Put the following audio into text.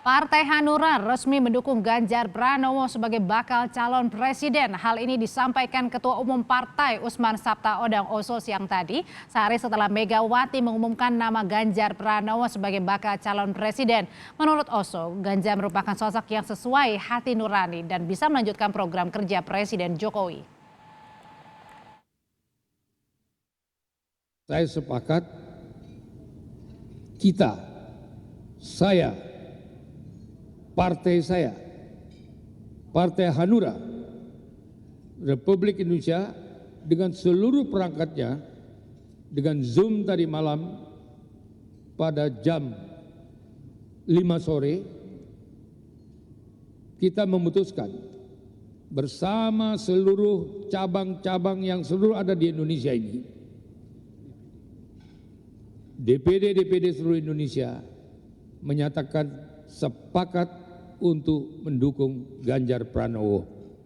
Partai Hanura resmi mendukung Ganjar Pranowo sebagai bakal calon presiden. Hal ini disampaikan Ketua Umum Partai Usman Sabtaodang Oso siang tadi, sehari setelah Megawati mengumumkan nama Ganjar Pranowo sebagai bakal calon presiden. Menurut Oso, Ganjar merupakan sosok yang sesuai hati nurani dan bisa melanjutkan program kerja Presiden Jokowi. Saya sepakat, saya, partai saya, Partai Hanura, Republik Indonesia dengan seluruh perangkatnya, dengan Zoom tadi malam pada jam 5 sore, kita memutuskan bersama seluruh cabang-cabang yang seluruh ada di Indonesia ini, DPD seluruh Indonesia menyatakan sepakat untuk mendukung Ganjar Pranowo.